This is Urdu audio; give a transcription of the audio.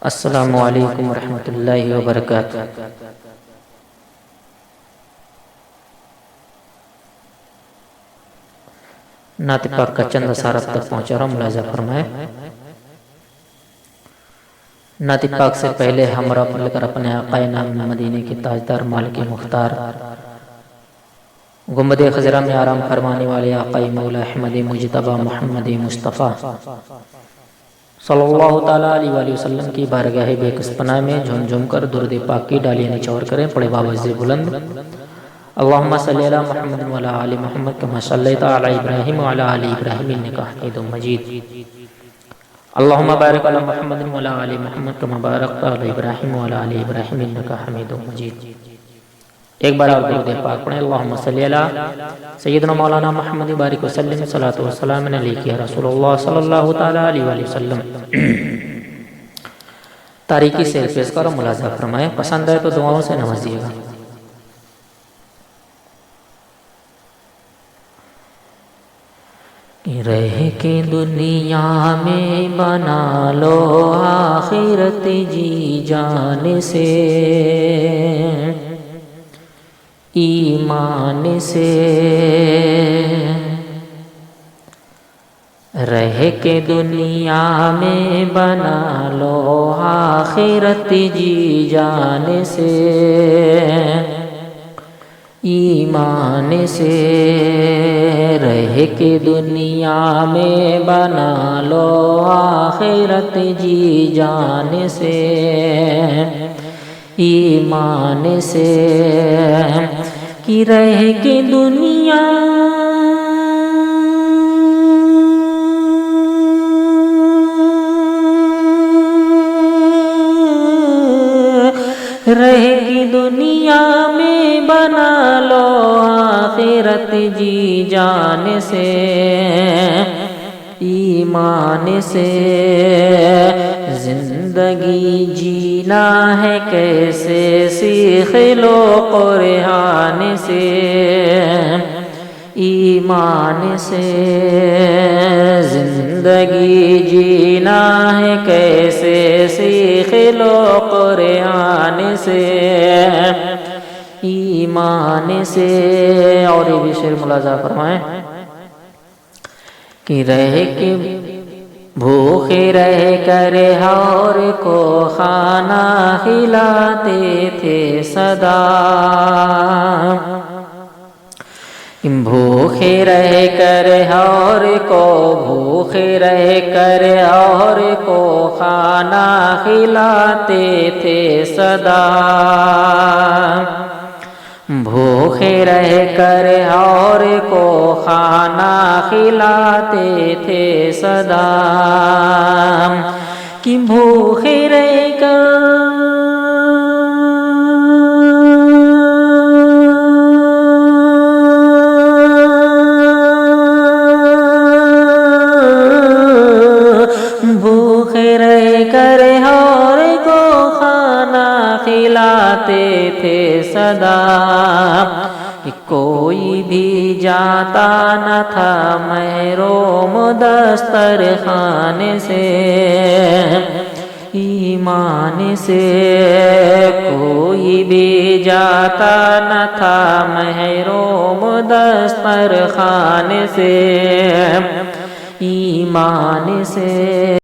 السلام علیکم ورحمۃ اللہ وبرکاتہ۔ نعت پاک کا چند اثرات تک پہنچا رہا ہوں، ملاحظہ فرمائیں۔ نعت پاک سے پہلے ہمراہ پڑھ کر اپنے آقا نام مدینے کے تاجدار مالک مختار گنبد خضرا میں آرام فرمانے والے آقا مولا احمد مجتبی محمد مصطفیٰ صلی اللہ تعالیٰ علیہ وآلہ وسلم کی بارگاہ بے کس پناہ میں جھوم جھوم کر درود پاک کی ڈالیاں نچھوڑ کریں۔ پڑھے باوجھ بلند اللہم صلی علی محمد وعلی آل محمد کما صلیت علی ابراہیم وعلی آل ابراہیم انکا حمید مجید۔ اللہم بارک علی محمد وعلی آل محمد کما بارکت علی ابراہیم وعلی آل ابراہیم انکا حمید مجید۔ ایک بار اور درود پاک پڑھیں۔ اللہم صلی علی سیدنا مولانا محمد بارک وسلم صلاۃ والسلام علیہ رسول اللہ صلی اللہ تعالیٰ علیہ وآلہ وسلم۔ تاریخی سیر پیش کرو، ملاحظہ فرمائیں۔ پسند ہے تو دعاؤں سے نوازیے گا۔ رہ کے دنیا میں بنا لو آخرت جی جان سے، ایمان سے۔ رہ کے دنیا میں بنا لو آخرت جی جان سے، ایمان سے۔ رہ کے دنیا میں بنا لو آخرت جی جان سے، ایمان سے۔ کہ رہ کے دنیا رہ کی دنیا میں بنا لو آخرت جی جان سے، ایمان سے۔ زندگی جینا ہے کیسے سیکھ لو قرآن سے، ایمان سے۔ زندگی جینا ہے کیسے سیکھ لو قرآن سے، ایمان سے۔ اور یہ بھی شعر ملاحظہ فرمائیں کہ رہ کے بھوکے رہ کر اور کو کھانا کھلاتے تھے سدا، بھوکے رہ کر اور کو بھوکے رہ کر اور کو کھانا کھلاتے تھے سدا، بھوکے رہ کر اور کو کھانا کھلاتے تھے سدا۔ کہ بھوکے رہ کر اور کو کھانا کھلاتے تھے سدا۔ کوئی بھی جاتا نہ تھا محروم دسترخوان سے، ایمان سے۔ کوئی بھی جاتا نہ تھا محروم دسترخوان سے، ایمان سے۔